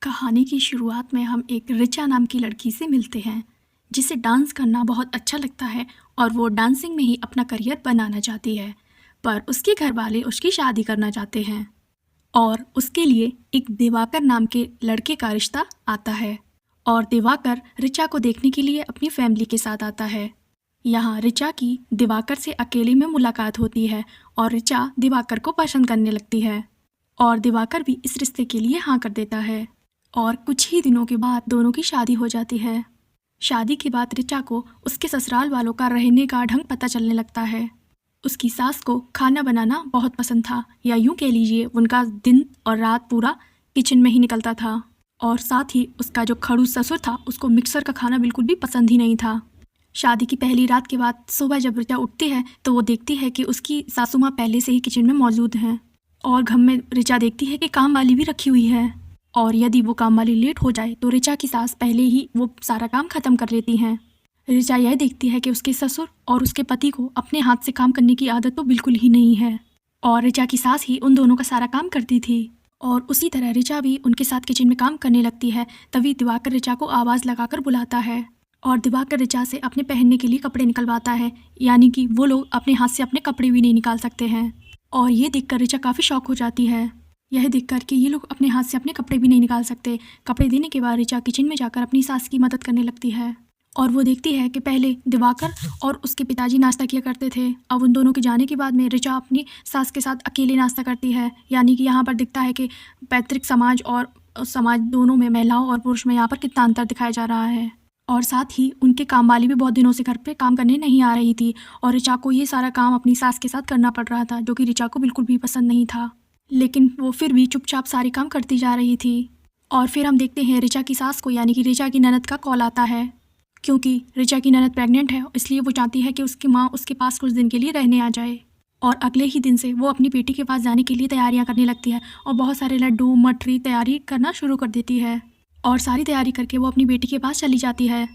कहानी की शुरुआत में हम एक रिचा नाम की लड़की से मिलते हैं जिसे डांस करना बहुत अच्छा लगता है और वो डांसिंग में ही अपना करियर बनाना चाहती है। पर उसके घर वाले उसकी शादी करना चाहते हैं और उसके लिए एक दिवाकर नाम के लड़के का रिश्ता आता है और दिवाकर रिचा को देखने के लिए अपनी फैमिली के साथ आता है। यहाँ रिचा की दिवाकर से अकेले में मुलाकात होती है और रिचा दिवाकर को पसंद करने लगती है और दिवाकर भी इस रिश्ते के लिए हाँ कर देता है और कुछ ही दिनों के बाद दोनों की शादी हो जाती है। शादी के बाद रिचा को उसके ससुराल वालों का रहने का ढंग पता चलने लगता है। उसकी सास को खाना बनाना बहुत पसंद था, या यूँ कह लीजिए उनका दिन और रात पूरा किचन में ही निकलता था। और साथ ही उसका जो खड़ूस ससुर था उसको मिक्सर का खाना बिल्कुल भी पसंद ही नहीं था। शादी की पहली रात के बाद सुबह जब रिचा उठती है तो वो देखती है कि उसकी सासू माँ पहले से ही किचन में मौजूद हैं और घर में रिचा देखती है कि काम वाली भी रखी हुई है और यदि वो काम वाली लेट हो जाए तो रिचा की सास पहले ही वो सारा काम ख़त्म कर लेती हैं। रिचा यह देखती है कि उसके ससुर और उसके पति को अपने हाथ से काम करने की आदत तो बिल्कुल ही नहीं है और रिचा की सास ही उन दोनों का सारा काम करती थी और उसी तरह रिचा भी उनके साथ किचन में काम करने लगती है। तभी दिवाकर रिचा को आवाज़ लगाकर बुलाता है और दिवाकर रिचा से अपने पहनने के लिए कपड़े निकलवाता है, यानी कि वो लोग अपने हाथ से अपने कपड़े भी नहीं निकाल सकते हैं। और ये देखकर रिचा काफ़ी शॉक हो जाती है, यह देखकर कि ये लोग अपने हाथ से अपने कपड़े भी नहीं निकाल सकते। कपड़े देने के बाद रिचा किचन में जाकर अपनी सास की मदद करने लगती है और वो देखती है कि पहले दिवाकर और उसके पिताजी नाश्ता किया करते थे, अब उन दोनों के जाने के बाद में रिचा अपनी सास के साथ अकेले नाश्ता करती है। यानी कि यहाँ पर दिखता है कि पैतृक समाज और समाज दोनों में, महिलाओं और पुरुष में यहाँ पर कितना अंतर दिखाया जा रहा है। और साथ ही उनके काम वाली भी बहुत दिनों से घर पे काम करने नहीं आ रही थी और रिचा को ये सारा काम अपनी सास के साथ करना पड़ रहा था, जो कि रिचा को बिल्कुल भी पसंद नहीं था, लेकिन वो फिर भी चुपचाप सारे काम करती जा रही थी। और फिर हम देखते हैं रिचा की सास को, यानी कि रिचा की ननद का कॉल आता है, क्योंकि रिचा की ननद प्रेग्नेंट है, इसलिए वो चाहती है कि उसकी माँ उसके पास कुछ दिन के लिए रहने आ जाए। और अगले ही दिन से वो अपनी बेटी के पास जाने के लिए तैयारियां करने लगती है और बहुत सारे लड्डू मठरी तैयारी करना शुरू कर देती है और सारी तैयारी करके वो अपनी बेटी के पास चली जाती है।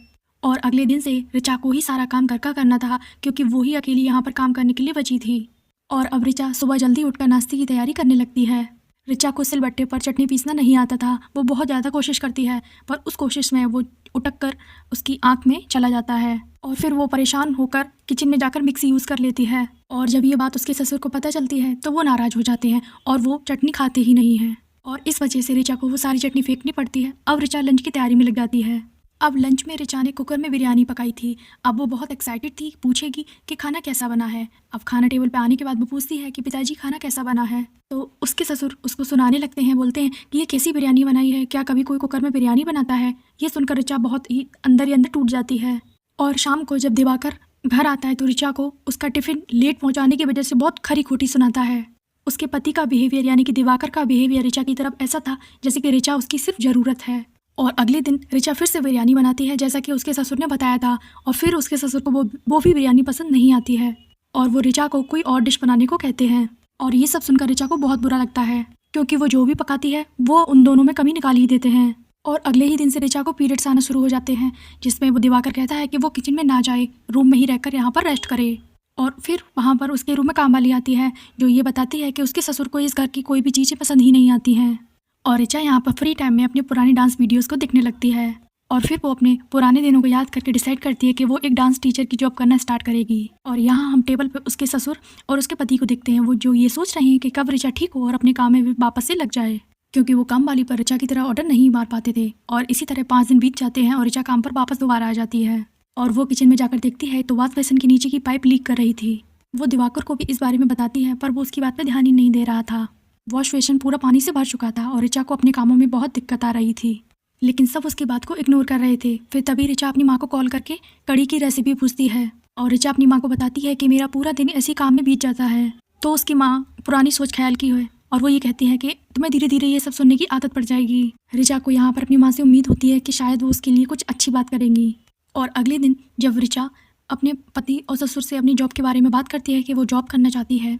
और अगले दिन से रिचा को ही सारा काम घर का करना था, क्योंकि वो ही अकेली यहाँ पर काम करने के लिए बची थी। और अब रिचा सुबह जल्दी उठकर नाश्ते की तैयारी करने लगती है। रिचा को सिलबट्टे पर चटनी पीसना नहीं आता था, वो बहुत ज़्यादा कोशिश करती है, पर उस कोशिश में वो उटक कर उसकी आँख में चला जाता है और फिर वो परेशान होकर किचन में जाकर मिक्सी यूज़ कर लेती है। और जब ये बात उसके ससुर को पता चलती है तो वो नाराज़ हो जाते हैं और वो चटनी खाते ही नहीं है और इस वजह से रिचा को वो सारी चटनी फेंकनी पड़ती है। अब रिचा लंच की तैयारी में लग जाती है। अब लंच में रिचा ने कुकर में बिरयानी पकाई थी। अब वो बहुत एक्साइटेड थी, पूछेगी कि खाना कैसा बना है। अब खाना टेबल पे आने के बाद वो पूछती है कि पिताजी खाना कैसा बना है, तो उसके ससुर उसको सुनाने लगते हैं, बोलते हैं कि ये कैसी बिरयानी बनाई है, क्या कभी कोई कुकर में बिरयानी बनाता है। ये सुनकर रिचा बहुत ही अंदर टूट जाती है। और शाम को जब दिवाकर घर आता है तो रिचा को उसका टिफ़िन लेट पहुँचाने की वजह से बहुत खरी खोटी सुनाता है। उसके पति का बिहेवियर, यानी कि दिवाकर का बिहेवियर रिचा की तरफ ऐसा था जैसे कि रिचा उसकी सिर्फ ज़रूरत है। और अगले दिन रिचा फिर से बिरयानी बनाती है जैसा कि उसके ससुर ने बताया था, और फिर उसके ससुर को वो भी बिरयानी पसंद नहीं आती है और वो रिचा को कोई और डिश बनाने को कहते हैं। और ये सब सुनकर रिचा को बहुत बुरा लगता है, क्योंकि वो जो भी पकाती है वो उन दोनों में कमी निकाल ही देते हैं। और अगले ही दिन से रिचा को पीरियड्स आना शुरू हो जाते हैं, जिसमें वो दिवाकर कहता है कि वो किचन में ना जाए, रूम में ही रहकर यहाँ पर रेस्ट करे। और फिर वहाँ पर उसके रूम में काम वाली आती है जो ये बताती है कि उसके ससुर को इस घर की कोई भी चीज़ें पसंद ही नहीं आती हैं। और रिचा यहाँ पर फ्री टाइम में अपने पुराने डांस वीडियोस को देखने लगती है और फिर वो अपने पुराने दिनों को याद करके डिसाइड करती है कि वो एक डांस टीचर की जॉब करना स्टार्ट करेगी। और यहाँ हम टेबल पर उसके ससुर और उसके पति को देखते हैं, वो जो ये सोच रहे हैं कि कब रिचा ठीक हो और अपने काम में वापस से लग जाए, क्योंकि वो काम वाली पर रिचा की तरह ऑर्डर नहीं मार पाते थे। और इसी तरह 5 दिन बीत जाते हैं और रिचा काम पर वापस दोबारा आ जाती है और वो किचन में जाकर देखती है तो वॉश बेसिन के नीचे की पाइप लीक कर रही थी। वो दिवाकर को भी इस बारे में बताती है, पर वो उसकी बात पर ध्यान ही नहीं दे रहा था। वॉश बेसिन पूरा पानी से भर चुका था और रिचा को अपने कामों में बहुत दिक्कत आ रही थी, लेकिन सब उसकी बात को इग्नोर कर रहे थे। फिर तभी रिचा अपनी माँ को कॉल करके कड़ी की रेसिपी पूछती है और रिचा अपनी माँ को बताती है कि मेरा पूरा दिन ऐसी काम में बीत जाता है। तो उसकी माँ पुरानी सोच ख्याल की है और वो ये कहती है कि तुम्हें धीरे धीरे ये सब सुनने की आदत पड़ जाएगी। रिचा को यहाँ पर अपनी माँ से उम्मीद होती है कि शायद वो उसके लिए कुछ अच्छी बात करेंगी। और अगले दिन जब रिचा अपने पति और ससुर से अपनी जॉब के बारे में बात करती है कि वो जॉब करना चाहती है,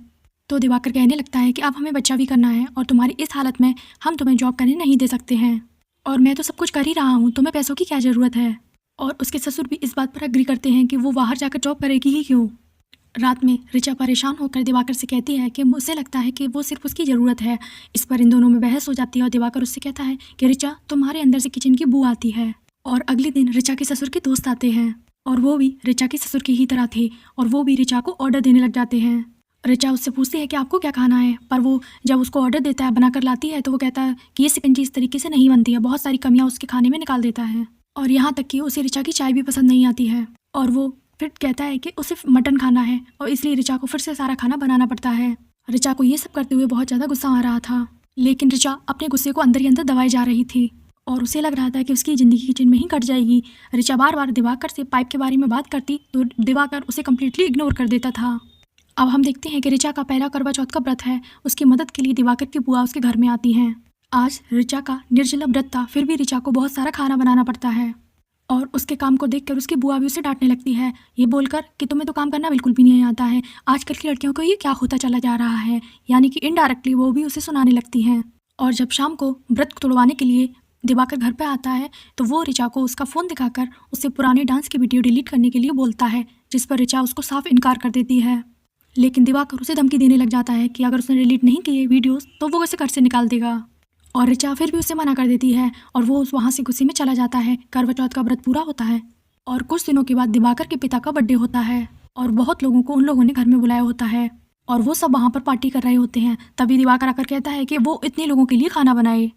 तो दिवाकर कहने लगता है कि अब हमें बच्चा भी करना है और तुम्हारी इस हालत में हम तुम्हें जॉब करने नहीं दे सकते हैं, और मैं तो सब कुछ कर ही रहा हूँ, तुम्हें पैसों की क्या ज़रूरत है। और उसके ससुर भी इस बात पर अग्री करते हैं कि वो बाहर जाकर जॉब करेगी ही क्यों। रात में ऋचा परेशान होकर दिवाकर से कहती है कि मुझे लगता है कि वो सिर्फ उसकी ज़रूरत है। इस पर इन दोनों में बहस हो जाती है और दिवाकर उससे कहता है कि ऋचा, तुम्हारे अंदर से किचन की बू आती है। और अगले दिन ऋचा के ससुर के दोस्त आते हैं और वो भी ऋचा के ससुर की ही तरह थे और वो भी ऋचा को ऑर्डर देने लग जाते हैं। ऋचा उससे पूछती है कि आपको क्या खाना है, पर वो जब उसको ऑर्डर देता है, बनाकर लाती है, तो वो कहता है कि ये शिकंजी इस तरीके से नहीं बनती है, बहुत सारी कमियाँ उसके खाने में निकाल देता है और यहाँ तक कि उसे ऋचा की चाय भी पसंद नहीं आती है। और वो फिर कहता है कि उसे मटन खाना है और इसलिए ऋचा को फिर से सारा खाना बनाना पड़ता है। ऋचा को ये सब करते हुए बहुत ज़्यादा गुस्सा आ रहा था, लेकिन ऋचा अपने गुस्से को अंदर ही अंदर दबाई जा रही थी और उसे लग रहा था कि उसकी ज़िंदगी किचन में ही कट जाएगी। ऋचा बार बार दिवाकर से पाइप के बारे में बात करती तो दिवाकर उसे कम्प्लीटली इग्नोर कर देता था। अब हम देखते हैं कि ऋचा का पहला करवा चौथ का व्रत है। उसकी मदद के लिए दिवाकर की बुआ उसके घर में आती हैं। आज ऋचा का निर्जला व्रत था, फिर भी ऋचा को बहुत सारा खाना बनाना पड़ता है और उसके काम को देखकर उसकी बुआ भी उसे डांटने लगती है, ये बोलकर कि तुम्हें तो काम करना बिल्कुल भी नहीं आता है। आजकल की लड़कियों को ये क्या होता चला जा रहा है, यानी कि इनडायरेक्टली वो भी उसे सुनाने लगती हैं। और जब शाम को व्रत तोड़वाने के लिए दिवाकर घर पे आता है तो वो ऋचा को उसका फ़ोन दिखाकर उससे पुराने डांस की वीडियो डिलीट करने के लिए बोलता है, जिस पर ऋचा उसको साफ इनकार कर देती है। लेकिन दिवाकर उसे धमकी देने लग जाता है कि अगर उसने डिलीट नहीं किए वीडियोस तो वो उसे घर से निकाल देगा और ऋचा फिर भी उसे मना कर देती है और वो वहाँ से गुस्से में चला जाता है। करवा चौथ का व्रत पूरा होता है और कुछ दिनों के बाद दिवाकर के पिता का बर्थडे होता है और बहुत लोगों को उन लोगों ने घर में बुलाया होता है और वो सब वहाँ पर पार्टी कर रहे होते हैं। तभी दिवाकर आकर कहता है कि वो इतने लोगों के लिए खाना बनाए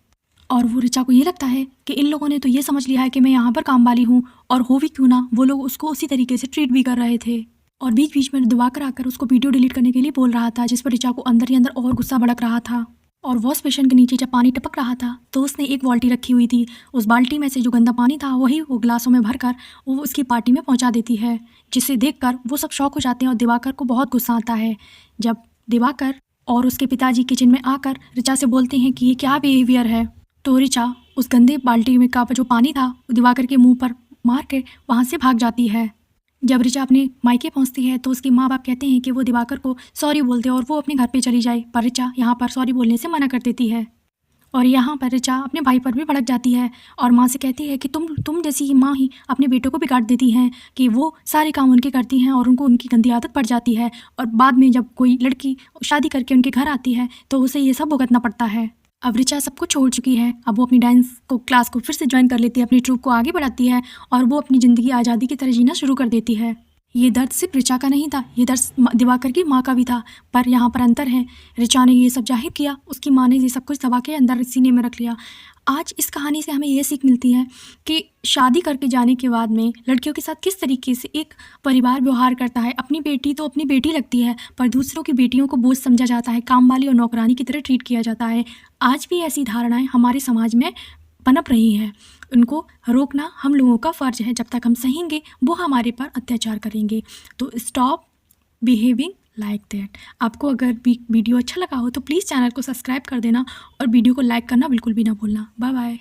और वो ऋचा को ये लगता है कि इन लोगों ने तो ये समझ लिया है कि मैं यहाँ पर काम वाली हूँ, और हो भी क्यों ना, वो लोग उसको उसी तरीके से ट्रीट भी कर रहे थे। और बीच बीच में दिवाकर आकर उसको वीडियो डिलीट करने के लिए बोल रहा था, जिस पर ऋचा को अंदर ही अंदर और गुस्सा भड़क रहा था। और वॉश बेसिन के नीचे जब पानी टपक रहा था तो उसने एक बाल्टी रखी हुई थी, उस बाल्टी में से जो गंदा पानी था वही वो ग्लासों में भरकर वो उसकी पार्टी में पहुंचा देती है, जिसे देखकर वो सब शॉक हो जाते हैं और दिवाकर को बहुत गुस्सा आता है। जब दिवाकर और उसके पिताजी किचन में आकर ऋचा से बोलते हैं कि ये क्या बिहेवियर है, तो ऋचा उस गंदे बाल्टी में का जो पानी था दिवाकर के मुँह पर मार के वहाँ से भाग जाती है। जब ऋचा अपने मायके पहुंचती है तो उसके माँ बाप कहते हैं कि वो दिवाकर को सॉरी बोल दे और वो अपने घर पे चली जाए, पर ऋचा यहाँ पर सॉरी बोलने से मना कर देती है। और यहाँ पर ऋचा अपने भाई पर भी भड़क जाती है और माँ से कहती है कि तुम जैसी ही माँ ही अपने बेटों को बिगाड़ देती हैं, कि वो सारे काम उनके करती हैं और उनको उनकी गंदी आदत पड़ जाती है और बाद में जब कोई लड़की शादी करके उनके घर आती है तो उसे ये सब भुगतना पड़ता है। अब ऋचा सबको छोड़ चुकी है, अब वो अपनी डांस क्लास को फिर से ज्वाइन कर लेती है, अपनी ट्रूप को आगे बढ़ाती है और वो अपनी ज़िंदगी आज़ादी की तरह जीना शुरू कर देती है। ये दर्द सिर्फ ऋचा का नहीं था, ये दर्द दिवाकर की माँ का भी था, पर यहाँ पर अंतर है, ऋचा ने ये सब जाहिर किया, उसकी माँ ने ये सब कुछ दबा के अंदर सीने में रख लिया। आज इस कहानी से हमें ये सीख मिलती है कि शादी करके जाने के बाद में लड़कियों के साथ किस तरीके से एक परिवार व्यवहार करता है। अपनी बेटी तो अपनी बेटी लगती है, पर दूसरों की बेटियों को बोझ समझा जाता है, काम वाली और नौकरानी की तरह ट्रीट किया जाता है। आज भी ऐसी धारणाएं हमारे समाज में पनप रही हैं, उनको रोकना हम लोगों का फ़र्ज है। जब तक हम सहेंगे वो हमारे पर अत्याचार करेंगे। तो स्टॉप बिहेविंग लाइक दैट। आपको अगर वीडियो अच्छा लगा हो तो प्लीज़ चैनल को सब्सक्राइब कर देना और वीडियो को लाइक करना बिल्कुल भी ना भूलना। Bye bye.